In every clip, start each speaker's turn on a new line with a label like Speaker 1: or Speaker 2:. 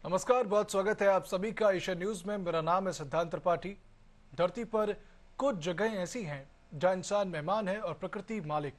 Speaker 1: नमस्कार, बहुत स्वागत है आप सभी का एशियन न्यूज में। मेरा नाम है सिद्धांत त्रिपाठी। धरती पर कुछ जगहें ऐसी हैं जहां इंसान मेहमान है और प्रकृति मालिक,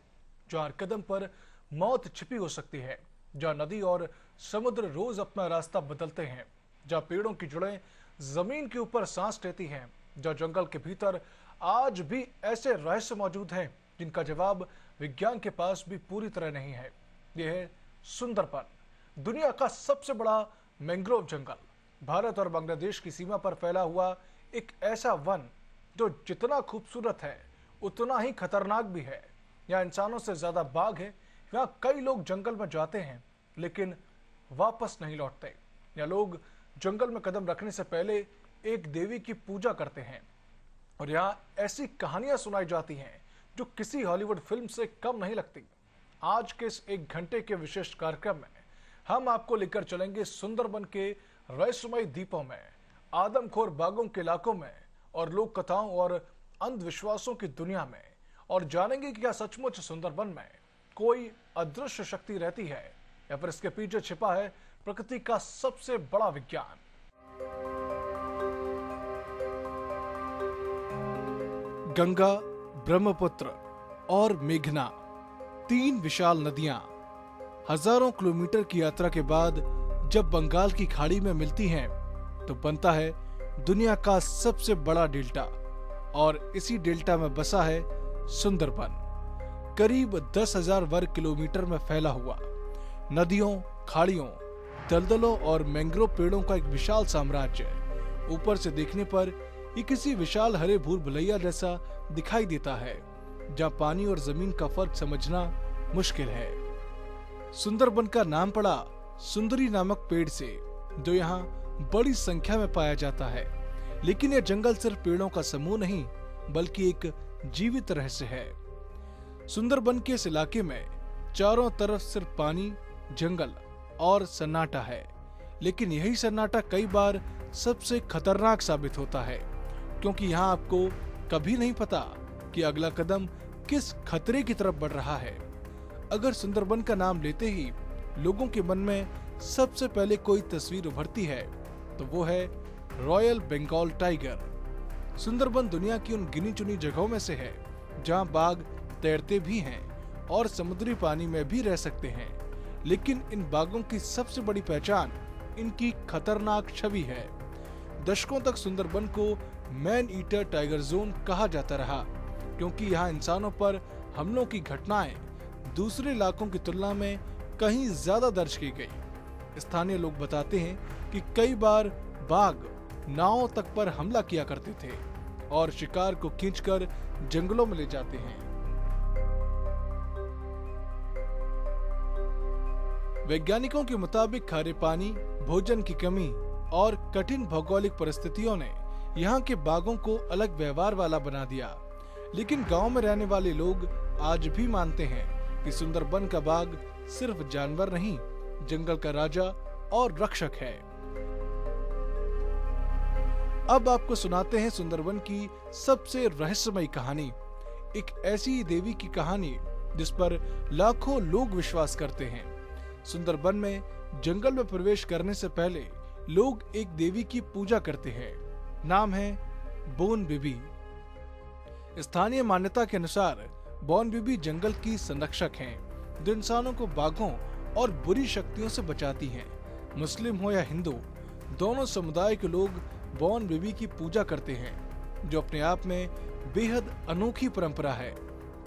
Speaker 1: जहां हर कदम पर मौत छिपी हो सकती है, जहां नदी और समुद्र रोज अपना रास्ता बदलते हैं, जहां पेड़ों की जड़ें जमीन के ऊपर सांस लेती हैं, जहां जंगल के भीतर आज भी ऐसे रहस्य मौजूद हैं जिनका जवाब विज्ञान के पास भी पूरी तरह नहीं है। यह है सुंदरबन, दुनिया का सबसे बड़ा मैंग्रोव जंगल। भारत और बांग्लादेश की सीमा पर फैला हुआ एक ऐसा वन जो जितना खूबसूरत है उतना ही खतरनाक भी है। यहाँ इंसानों से ज्यादा बाघ है। यहाँ कई लोग जंगल में जाते हैं लेकिन वापस नहीं लौटते। यहाँ लोग जंगल में कदम रखने से पहले एक देवी की पूजा करते हैं और यहाँ ऐसी कहानियां सुनाई जाती हैं जो किसी हॉलीवुड फिल्म से कम नहीं लगती। आज के इस 1 घंटे के विशेष कार्यक्रम में हम आपको लेकर चलेंगे सुंदरबन के रहस्यमय द्वीपों में, आदमखोर बाघों के इलाकों में और लोक कथाओं और अंधविश्वासों की दुनिया में, और जानेंगे कि क्या सचमुच सुंदरबन में कोई अदृश्य शक्ति रहती है या फिर इसके पीछे छिपा है प्रकृति का सबसे बड़ा विज्ञान। गंगा, ब्रह्मपुत्र और मेघना, 3 विशाल नदियां हजारों किलोमीटर की यात्रा के बाद जब बंगाल की खाड़ी में मिलती हैं, तो बनता है दुनिया का सबसे बड़ा डेल्टा। और इसी डेल्टा में बसा है सुंदरबन, करीब 10,000 वर्ग किलोमीटर में फैला हुआ। नदियों, खाड़ियों, दलदलों और मैंग्रोव पेड़ों का एक विशाल साम्राज्य। ऊपर से देखने पर ये किसी विशाल हरे भूर भुलैया जैसा दिखाई देता है, जहाँ पानी और जमीन का फर्क समझना मुश्किल है। सुंदरबन का नाम पड़ा सुंदरी नामक पेड़ से, जो यहाँ बड़ी संख्या में पाया जाता है। लेकिन यह जंगल सिर्फ पेड़ों का समूह नहीं, बल्कि एक जीवित रहस्य है। सुंदरबन के इस इलाके में चारों तरफ सिर्फ पानी, जंगल और सन्नाटा है। लेकिन यही सन्नाटा कई बार सबसे खतरनाक साबित होता है, क्योंकि यहाँ आपको कभी नहीं पता कि अगला कदम किस खतरे की तरफ बढ़ रहा है। अगर सुंदरबन का नाम लेते ही लोगों के मन में सबसे पहले कोई तस्वीर उभरती है तो वो है रॉयल बंगाल टाइगर। सुंदरबन दुनिया की उन गिनी चुनी जगहों में से है जहां बाघ तैरते भी हैं और समुद्री पानी में भी रह सकते हैं। लेकिन इन बाघों की सबसे बड़ी पहचान इनकी खतरनाक छवि है। दशकों तक सुंदरबन को मैन ईटर टाइगर जोन कहा जाता रहा, क्योंकि यहाँ इंसानों पर हमलों की घटनाएं दूसरे इलाकों की तुलना में कहीं ज्यादा दर्ज की गई। स्थानीय लोग बताते हैं कि कई बार बाघ नावों तक पर हमला किया करते थे और शिकार को खींचकर जंगलों में ले जाते हैं। वैज्ञानिकों के मुताबिक खारे पानी, भोजन की कमी और कठिन भौगोलिक परिस्थितियों ने यहाँ के बाघों को अलग व्यवहार वाला बना दिया। लेकिन गांव में रहने वाले लोग आज भी मानते हैं कि सुंदरबन का बाघ सिर्फ जानवर नहीं, जंगल का राजा और रक्षक है। अब आपको सुनाते हैं सुंदरबन की सबसे रहस्यमयी कहानी, एक ऐसी देवी की कहानी जिस पर लाखों लोग विश्वास करते हैं। सुंदरबन में जंगल में प्रवेश करने से पहले लोग एक देवी की पूजा करते हैं। नाम है बोन बिबी। स्थानीय मान्यता के अनुसार बोन बिबी जंगल की संरक्षक हैं, जो इंसानों को बाघों और बुरी शक्तियों से बचाती हैं। मुस्लिम हो या हिंदू, दोनों समुदाय के लोग बोन बिबी की पूजा करते हैं, जो अपने आप में बेहद अनोखी परंपरा है।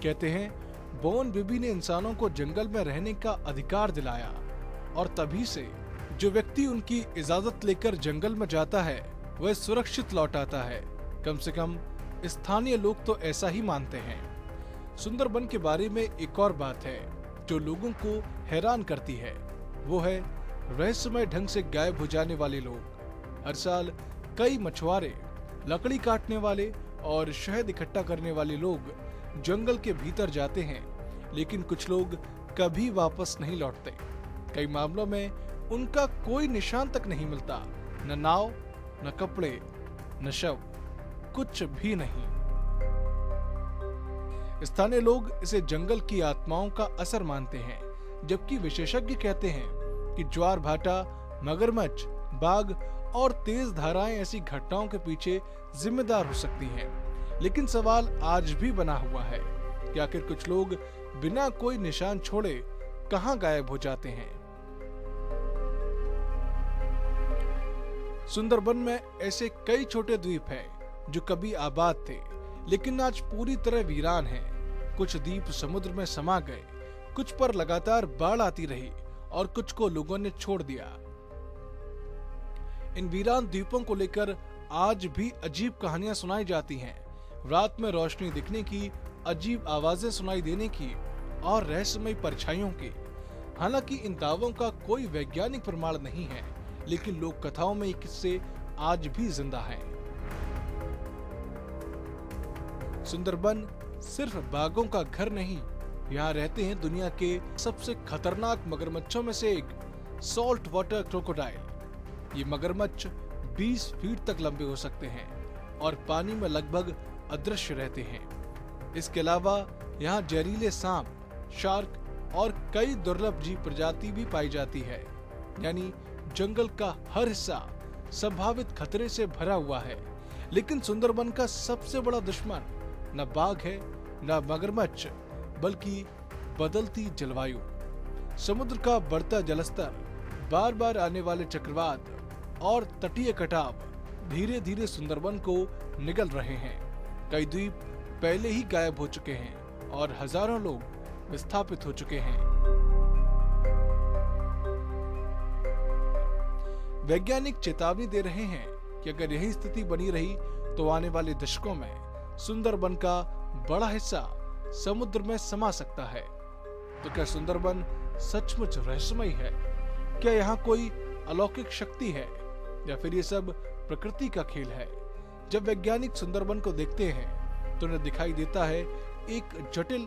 Speaker 1: कहते हैं बोन बिबी ने इंसानों को जंगल में रहने का अधिकार दिलाया, और तभी से जो व्यक्ति उनकी इजाजत लेकर जंगल में जाता है वह सुरक्षित लौट आता है। कम से कम स्थानीय लोग तो ऐसा ही मानते हैं। सुंदरबन के बारे में एक और बात है जो लोगों को हैरान करती है, वो है रहस्यमय ढंग से गायब हो जाने वाले लोग। हर साल कई मछुआरे, लकड़ी काटने वाले और शहद इकट्ठा करने वाले लोग जंगल के भीतर जाते हैं, लेकिन कुछ लोग कभी वापस नहीं लौटते। कई मामलों में उनका कोई निशान तक नहीं मिलता, न नाव, न कपड़े, न शव, कुछ भी नहीं। स्थानीय लोग इसे जंगल की आत्माओं का असर मानते हैं, जबकि विशेषज्ञ कहते हैं कि ज्वार भाटा, मगरमच्छ बाघ और तेज धाराएं ऐसी घटनाओं के पीछे जिम्मेदार हो सकती हैं। लेकिन सवाल आज भी बना हुआ है कि आखिर कुछ लोग बिना कोई निशान छोड़े कहां गायब हो जाते हैं। सुंदरबन में ऐसे कई छोटे द्वीप हैं जो कभी आबाद थे लेकिन आज पूरी तरह वीरान हैं। कुछ द्वीप समुद्र में समा गए, कुछ पर लगातार बाढ़ आती रही और कुछ को लोगों ने छोड़ दिया। इन वीरान द्वीपों को लेकर आज भी अजीब कहानियां सुनाई जाती हैं। रात में रोशनी दिखने की, अजीब आवाजें सुनाई देने की और रहस्यमयी परछाइयों की। हालांकि इन दावों का कोई वैज्ञानिक प्रमाण नहीं है, लेकिन लोक कथाओं में ये किस्से आज भी जिंदा हैं। सुंदरबन सिर्फ बाघों का घर नहीं, यहाँ रहते हैं दुनिया के सबसे खतरनाक मगरमच्छों में से एक, सॉल्ट वाटर क्रोकोडाइल। ये मगरमच्छ 20 फीट तक लंबे हो सकते हैं और पानी में लगभग अदृश्य रहते हैं। इसके अलावा यहाँ जहरीले सांप, शार्क और कई दुर्लभ जीव प्रजाति भी पाई जाती है। यानी जंगल का हर हिस्सा संभावित खतरे से भरा हुआ है। लेकिन सुंदरबन का सबसे बड़ा दुश्मन न बाघ है, न मगरमच्छ, बल्कि बदलती जलवायु। समुद्र का बढ़ता जलस्तर, बार बार आने वाले चक्रवात और तटीय कटाव धीरे धीरे सुंदरबन को निगल रहे हैं। कई द्वीप पहले ही गायब हो चुके हैं और हजारों लोग विस्थापित हो चुके हैं। वैज्ञानिक चेतावनी दे रहे हैं कि अगर यही स्थिति बनी रही तो आने वाले दशकों में सुंदरबन का बड़ा हिस्सा समुद्र में समा सकता है। तो क्या सुंदरबन सचमुच रहस्यमय है? क्या यहाँ कोई अलौकिक शक्ति है या फिर ये सब प्रकृति का खेल है? जब वैज्ञानिक सुंदरबन को देखते हैं तो उन्हें दिखाई देता है एक जटिल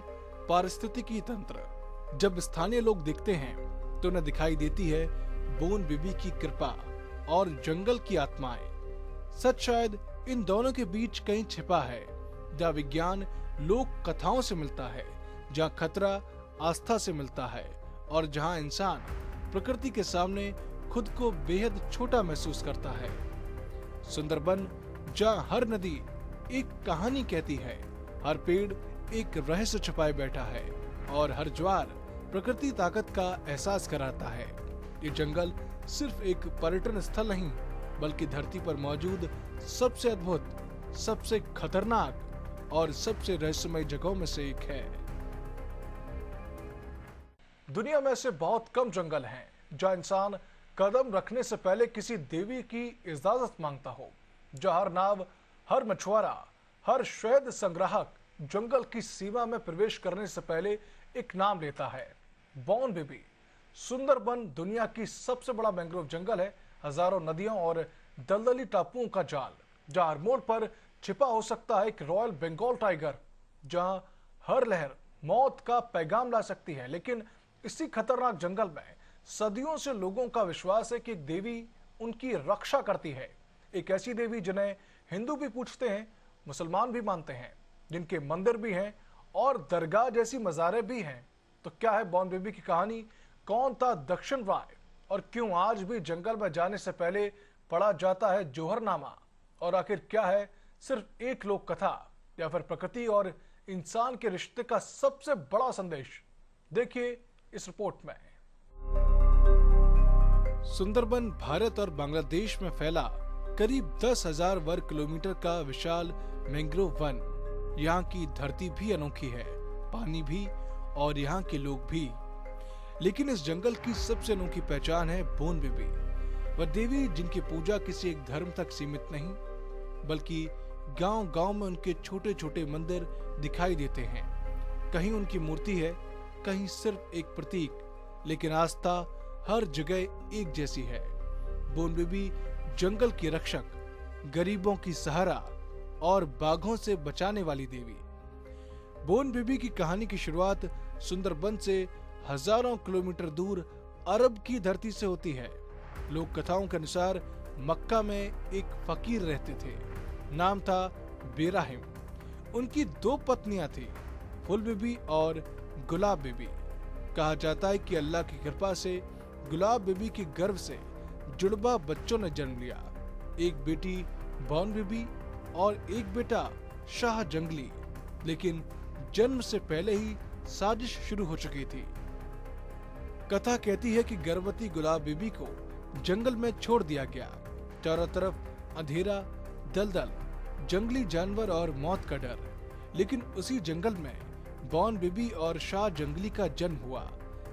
Speaker 1: पारिस्थितिकी तंत्र। जब स्थानीय लोग देखते हैं तो उन्हें दिखाई देती है बोन बिबी की कृपा और जंगल की आत्माएं। सच शायद इन दोनों के बीच कहीं छिपा है, जहाँ विज्ञान लोक कथाओं से मिलता है, जहाँ खतरा आस्था से मिलता है और जहाँ इंसान प्रकृति के सामने खुद को बेहद छोटा महसूस करता है। सुंदरबन जहाँ हर नदी एक कहानी कहती है, हर पेड़ एक रहस्य छुपाए बैठा है और हर ज्वार प्रकृति ताकत का एहसास कराता है। ये जंगल सिर्फ एक पर्यटन स्थल नहीं, बल्कि धरती पर मौजूद सबसे अद्भुत, सबसे खतरनाक और सबसे रहस्यमय जगहों में से एक है। दुनिया में ऐसे बहुत कम जंगल हैं जहां इंसान कदम रखने से पहले किसी देवी की इजाजत मांगता हो, जहां हर नाव, हर मछुआरा, हर शहद संग्राहक जंगल की सीमा में प्रवेश करने से पहले एक नाम लेता है, बॉन बेबी। सुंदरबन दुनिया की सबसे बड़ा मैंग्रोव जंगल है। हजारों नदियों और दलदली टापुओं का जाल, जहां हर मोड़ पर छिपा हो सकता है एक रॉयल बंगाल टाइगर, जहां हर लहर मौत का पैगाम ला सकती है। लेकिन इसी खतरनाक जंगल में सदियों से लोगों का विश्वास है कि एक देवी उनकी रक्षा करती है। एक ऐसी देवी जिन्हें हिंदू भी पूछते हैं, मुसलमान भी मानते हैं, जिनके मंदिर भी हैं और दरगाह जैसी मज़ारें भी हैं। तो क्या है बॉन बेबी की कहानी? कौन था दक्षिण राय और क्यों आज भी जंगल में जाने से पहले पढ़ा जाता है जोहरनामा? और आखिर क्या है सिर्फ एक लोक कथा या फिर प्रकृति और इंसान के रिश्ते का सबसे बड़ा संदेश? देखिए इस रिपोर्ट में। सुंदरबन भारत और बांग्लादेश में फैला करीब 10,000 वर्ग किलोमीटर का विशाल मैंग्रोव वन। यहाँ की धरती भी अनोखी है, पानी भी और यहाँ के लोग भी। लेकिन इस जंगल की सबसे अनोखी पहचान है बोन बेबी, वह देवी जिनकी पूजा किसी एक धर्म तक सीमित नहीं, बल्कि गांव-गांव में उनके छोटे छोटे मंदिर दिखाई देते हैं। कहीं उनकी मूर्ति है, कहीं सिर्फ एक प्रतीक, लेकिन आस्था हर जगह एक जैसी है। बोन बेबी जंगल की रक्षक, गरीबों की सहारा और बाघों से बचाने वाली देवी। बोन बेबी की कहानी की शुरुआत सुंदरबन से हजारों किलोमीटर दूर अरब की धरती से होती है। लोक कथाओं के अनुसार मक्का में एक फकीर रहते थे, नाम था बेराहिम। उनकी 2 पत्नियां थी, फुल बेबी और गुलाब बेबी। कहा जाता है कि अल्लाह की कृपा से गुलाब बेबी के गर्भ से जुड़वा बच्चों ने जन्म लिया, एक बेटी बॉन बीबी और एक बेटा शाह जंगली। लेकिन जन्म से पहले ही साजिश शुरू हो चुकी थी। कथा कहती है कि गर्भवती गुलाब बीबी को जंगल में छोड़ दिया गया। चारों तरफ अंधेरा, दलदल, जंगली जानवर और मौत का डर। लेकिन उसी जंगल में बॉन बीबी और शाह जंगली का जन्म हुआ।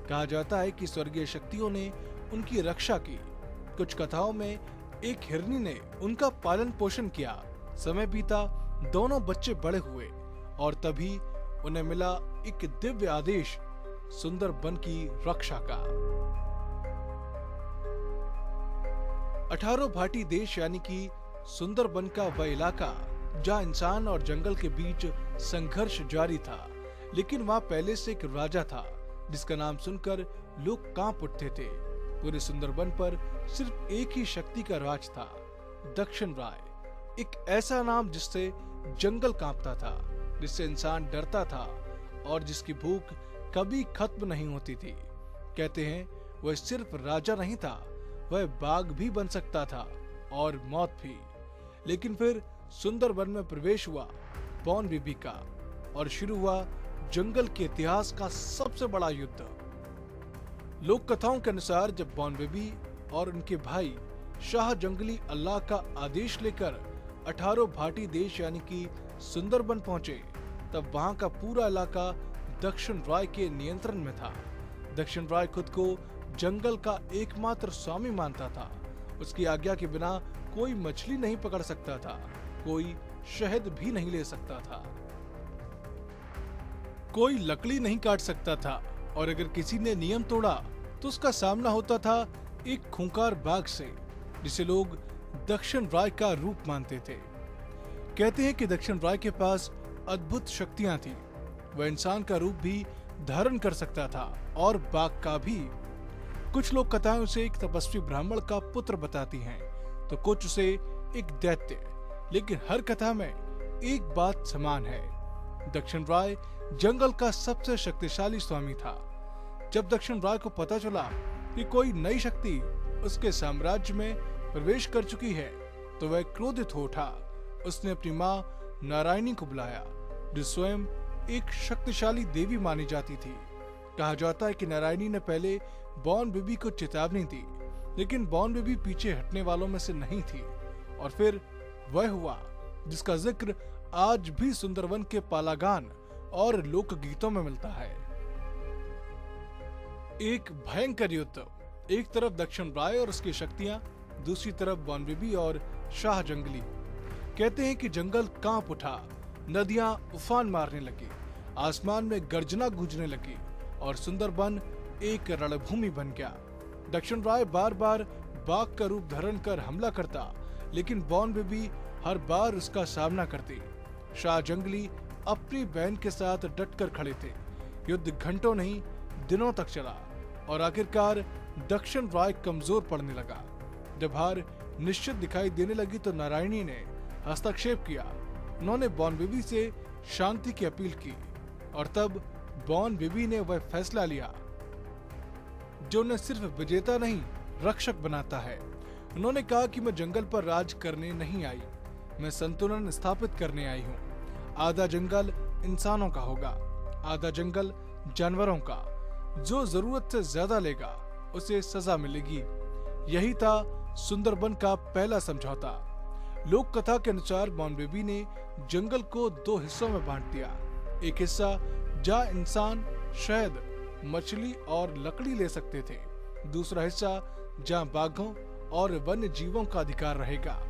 Speaker 1: कहा जाता है कि स्वर्गीय शक्तियों ने उनकी रक्षा की। कुछ कथाओं में एक हिरनी ने उनका पालन पोषण किया। समय बीता, दोनों बच्चे बड़े हुए और तभी उन्हें मिला एक दिव्य आदेश, सुंदरबन की रक्षा का। 18 भाटी देश यानी कि सुंदरबन का वह इलाका जहां इंसान और जंगल के बीच संघर्ष जारी था। लेकिन वहां पहले से एक राजा था जिसका नाम सुनकर लोग कांप उठते थे। पूरे सुंदरबन पर सिर्फ एक ही शक्ति का राज था, दक्षिण राय। एक ऐसा नाम जिससे जंगल कांपता था, जिससे इंसान डरता था और जिसकी भूख कभी खत्म नहीं होती थी। कहते हैं वह सिर्फ राजा नहीं था, वह बाघ भी बन सकता था और मौत भी। लेकिन फिर सुंदरबन में प्रवेश हुआ बॉन बीबी का और शुरू हुआ जंगल के इतिहास का सबसे बड़ा युद्ध। लोक कथाओं के अनुसार जब बॉन बीबी और उनके भाई शाह जंगली अल्लाह का आदेश लेकर 18 भाटी देश यानी कि सुंदरबन पहुंचे, तब वहां का पूरा इलाका दक्षिण राय के नियंत्रण में था। दक्षिण राय खुद को जंगल का एकमात्र स्वामी मानता था। उसकी आज्ञा के बिना कोई मछली नहीं पकड़ सकता था, कोई शहद भी नहीं ले सकता था, कोई लकड़ी नहीं काट सकता था और अगर किसी ने नियम तोड़ा तो उसका सामना होता था एक खूंखार बाघ से, जिसे लोग दक्षिण राय का रूप मानते थे। कहते हैं कि दक्षिण राय के पास अद्भुत शक्तियां थी। वह इंसान का रूप भी धारण कर सकता था और बाघ का भी। कुछ लोग कथाएं उसे एक तपस्वी ब्राह्मण का पुत्र बताती हैं, तो कुछ उसे एक दैत्य। लेकिन हर कथा में एक बात समान है, दक्षिण राय जंगल का सबसे शक्तिशाली स्वामी था। जब दक्षिण राय को पता चला कि कोई नई शक्ति उसके साम्राज्य में प्रवेश कर चुकी है, तो वह क्रोधित हो उठा। उसने अपनी माँ नारायणी को बुलाया, जो स्वयं एक शक्तिशाली देवी मानी जाती थी। कहा जाता है कि नारायणी ने पहले बॉन बीबी को चेतावनी दी, लेकिन बॉन बीबी पीछे हटने वालों में से नहीं थी। और फिर वह हुआ जिसका जिक्र आज भी सुंदरवन के पालागान और लोक गीतों में मिलता है। एक भयंकर युद्ध, एक तरफ दक्षिण राय और उसकी शक्तियां, दूसरी तरफ बॉन बीबी और शाह जंगली। कहते हैं कि जंगल कांप उठा, नदियां उफान मारने लगी, आसमान में गर्जना गूंजने लगी और सुंदरबन एक रणभूमि बन गया। दक्षिण राय बार बार बाघ का रूप धारण कर हमला करता, लेकिन बॉन बीबी हर बार उसका सामना करती। शाह जंगली अपनी बहन के साथ डटकर खड़े थे। युद्ध घंटों नहीं, दिनों तक चला और आखिरकार दक्षिण राय कमजोर पड़ने लगा। जब हार निश्चित दिखाई देने लगी तो नारायणी ने हस्तक्षेप किया। उन्होंने बॉन बीबी से शांति की अपील की और तब बॉन बीबी ने वह फैसला लिया जो उन्हें सिर्फ विजेता नहीं, रक्षक बनाता है। उन्होंने कहा कि मैं जंगल पर राज करने नहीं आई, मैं संतुलन स्थापित करने आई हूँ। आधा जंगल इंसानों का होगा, आधा जंगल जानवरों का। जो जरूरत से ज्यादा लेगा उसे सजा मिलेगी। यही था सुंदरबन का पहला समझौता। लोक कथा के अनुसार बॉन बीबी ने जंगल को 2 हिस्सों में बांट दिया। एक हिस्सा जहाँ इंसान शहद, मछली और लकड़ी ले सकते थे, दूसरा हिस्सा जहाँ बाघों और वन्य जीवों का अधिकार रहेगा।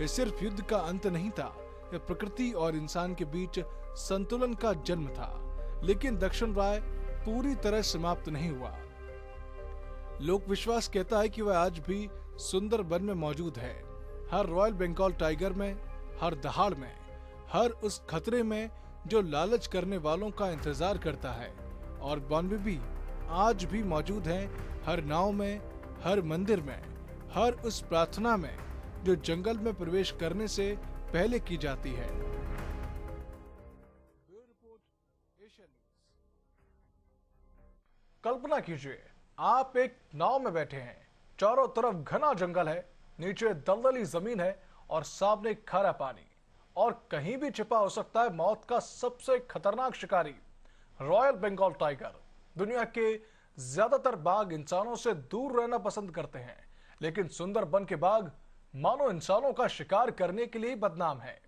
Speaker 1: यह सिर्फ युद्ध का अंत नहीं था, यह प्रकृति और इंसान के बीच संतुलन का जन्म था। लेकिन दक्षिण राय पूरी तरह समाप्त नहीं हुआ। लोक विश्वास कहता है कि वह आज भी सुंदरबन में मौजूद है, हर रॉयल बंगाल टाइगर में, हर दहाड़ में, हर उस खतरे में जो लालच करने वालों का इंतजार करता है। और बॉन बीबी आज भी मौजूद हैं, हर नाव में, हर मंदिर में, हर उस प्रार्थना में जो जंगल में प्रवेश करने से पहले की जाती है। कल्पना कीजिए, आप एक नाव में बैठे हैं, चारों तरफ घना जंगल है, नीचे दलदली जमीन है और सामने खारा पानी, और कहीं भी छिपा हो सकता है मौत का सबसे खतरनाक शिकारी, रॉयल बंगाल टाइगर। दुनिया के ज्यादातर बाघ इंसानों से दूर रहना पसंद करते हैं, लेकिन सुंदरबन के बाघ मानो इंसानों का शिकार करने के लिए बदनाम है।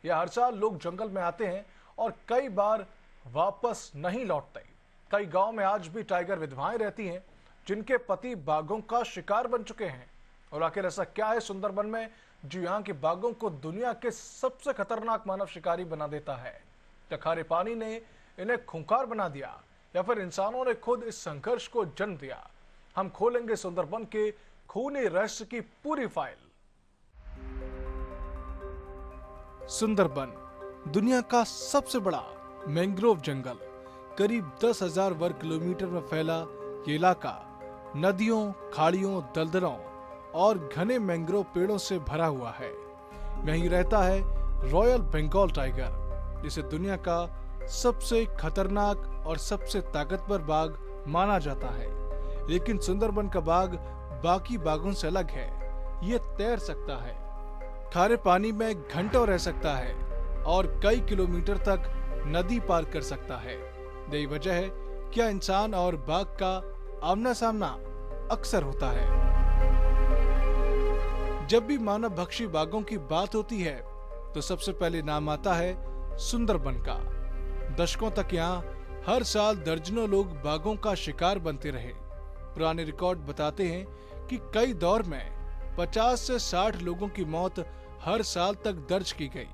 Speaker 1: यह हर साल लोग जंगल में आते हैं और कई बार वापस नहीं लौटते। कई गांव में आज भी टाइगर विधवाएं रहती हैं जिनके पति बाघों का शिकार बन चुके हैं। और आखिर ऐसा क्या है सुंदरबन में जो यहाँ के बाघों को दुनिया के सबसे खतरनाक मानव शिकारी बना देता है? क्या खारे पानी ने इन्हें खूंखार बना दिया या फिर इंसानों ने खुद इस संघर्ष को जन्म दिया? हम खोलेंगे सुंदरबन के खूनी रहस्य की पूरी फाइल। सुंदरबन दुनिया का सबसे बड़ा मैंग्रोव जंगल, करीब 10,000 वर्ग किलोमीटर में फैला ये इलाका नदियों, खाड़ियों, दलदलों और घने मैंग्रोव पेड़ों से भरा हुआ है। वहीं रहता है रॉयल बंगाल टाइगर, जिसे दुनिया का सबसे खतरनाक और सबसे ताकतवर बाघ माना जाता है। लेकिन सुंदरबन का बाघ बाकी बाघों से अलग है। ये तैर सकता है, खारे पानी में घंटों रह सकता है और कई किलोमीटर तक नदी पार कर सकता है। यही वजह है क्या इंसान और बाघ का आमना सामना अक्सर होता है। जब भी मानव भक्षी बाघों की बात होती है तो सबसे पहले नाम आता है सुंदरबन का। दशकों तक यहाँ हर साल दर्जनों लोग बाघों का शिकार बनते रहे। पुराने रिकॉर्ड बताते हैं कि कई दौर में 50 से 60 लोगों की मौत हर साल तक दर्ज की गई।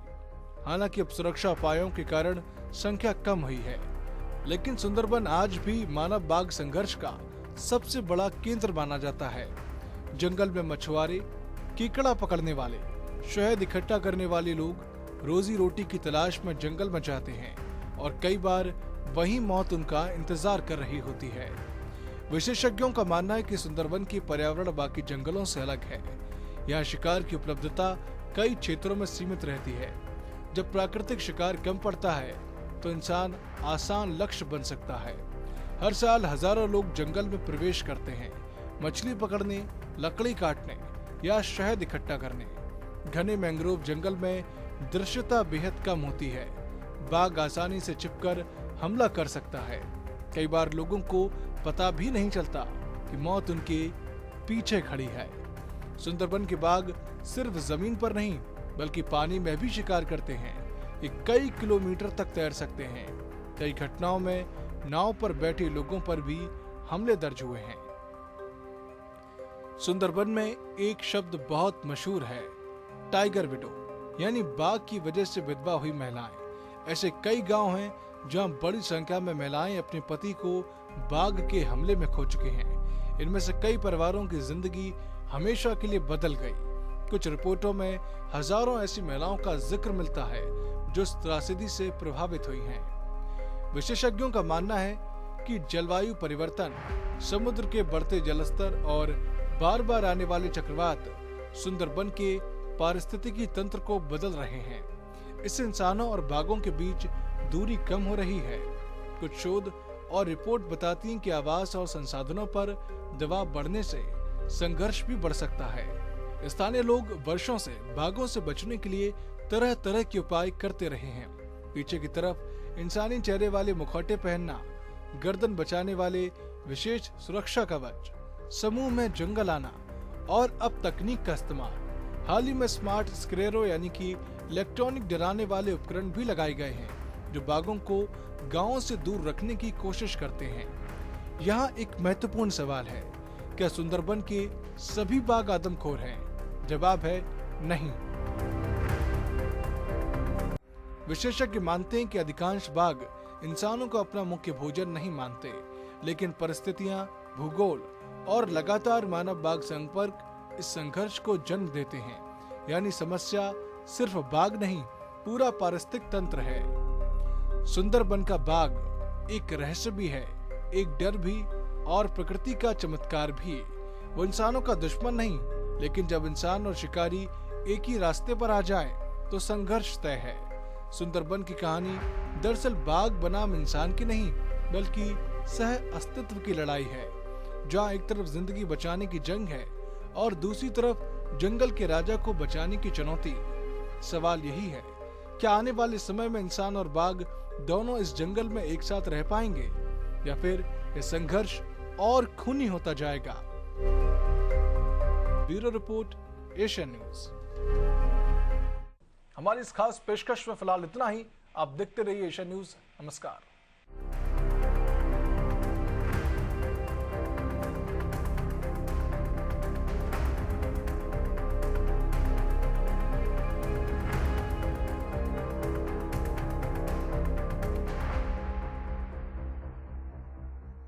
Speaker 1: हालांकि अब सुरक्षा उपायों के कारण संख्या कम हुई है, लेकिन सुंदरबन आज भी मानव बाघ संघर्ष का सबसे बड़ा केंद्र माना जाता है। जंगल में मछुआरे, केकड़ा पकड़ने वाले, शहद इकट्ठा करने वाले लोग रोजी रोटी की तलाश में जंगल में जाते हैं और कई बार वही मौत उनका इंतजार कर रही होती है। विशेषज्ञों का मानना है कि सुंदरबन की पर्यावरण बाकी जंगलों से अलग है। यहाँ शिकार की उपलब्धता कई क्षेत्रों में सीमित रहती है। जब प्राकृतिक शिकार कम पड़ता है तो इंसान आसान लक्ष्य बन सकता है। हर साल हजारों लोग जंगल में प्रवेश करते हैं, मछली पकड़ने, लकड़ी काटने या शहद इकट्ठा करने। घने मैंग्रोव जंगल में दृश्यता बेहद कम होती है। बाघ आसानी से छिपकर हमला कर सकता है। कई बार लोगों को पता भी नहीं चलता कि मौत उनके पीछे खड़ी है। सुंदरबन के बाघ सिर्फ जमीन पर नहीं बल्कि पानी में भी शिकार करते हैं। ये कई किलोमीटर तक तैर सकते हैं। कई घटनाओं में नाव पर बैठे लोगों पर भी हमले दर्ज हुए हैं। सुंदरबन में एक शब्द बहुत मशहूर है, टाइगर विडो, यानी बाघ की वजह से विधवा हुई महिलाएं। ऐसे कई गांव हैं जहां बड़ी संख्या में महिलाएं अपने पति को बाघ के हमले में खो चुके हैं। इनमें से कई परिवारों की जिंदगी हमेशा के लिए बदल गई। कुछ रिपोर्टों में हजारों ऐसी महिलाओं का जिक्र मिलता है जो इस त्रासदी से प्रभावित हुई हैं। विशेषज्ञों का मानना है कि जलवायु परिवर्तन, समुद्र के बढ़ते जलस्तर और बार बार आने वाले चक्रवात सुंदरबन के पारिस्थितिकी तंत्र को बदल रहे हैं। इससे इंसानों और बाघों के बीच दूरी कम हो रही है। कुछ शोध और रिपोर्ट बताती हैं कि आवास और संसाधनों पर दबाव बढ़ने से संघर्ष भी बढ़ सकता है। स्थानीय लोग वर्षों से बाघों से बचने के लिए तरह तरह के उपाय करते रहे हैं। पीछे की तरफ इंसानी चेहरे वाले मुखौटे पहनना, गर्दन बचाने वाले विशेष सुरक्षा कवच, समूह में जंगल आना और अब तकनीक का इस्तेमाल। हाल ही में स्मार्ट स्क्रेरो यानी कि इलेक्ट्रॉनिक डराने वाले उपकरण भी लगाए गए हैं जो बाघों को गांवों से दूर रखने की कोशिश करते हैं। यहाँ एक महत्वपूर्ण सवाल है, क्या सुंदरबन के सभी बाघ आदमखोर हैं? जवाब है नहीं। विशेषज्ञ मानते हैं कि अधिकांश बाघ इंसानों को अपना मुख्य भोजन नहीं मानते, लेकिन परिस्थितियां, भूगोल और लगातार मानव बाघ संपर्क इस संघर्ष को जन्म देते हैं। यानी समस्या सिर्फ बाघ नहीं, पूरा पारिस्थितिक तंत्र है। सुंदरबन का बाघ एक रहस्य भी है, एक डर भी और प्रकृति का चमत्कार भी। वो इंसानों का दुश्मन नहीं, लेकिन जब इंसान और शिकारी एक ही रास्ते पर आ जाएं, तो संघर्ष तय है। सुंदरबन की कहानी दरअसल बाघ बनाम इंसान की नहीं, बल्कि सह अस्तित्व की लड़ाई है, जहाँ एक तरफ जिंदगी बचाने की जंग है और दूसरी तरफ जंगल के राजा को बचाने की चुनौती। सवाल यही है, क्या आने वाले समय में इंसान और बाघ दोनों इस जंगल में एक साथ रह पाएंगे या फिर यह संघर्ष और खूनी होता जाएगा? Bureau report, Asian news. हमारी इस खास पेशकश में फिलहाल इतना ही। आप देखते रहिए एशियन न्यूज। नमस्कार।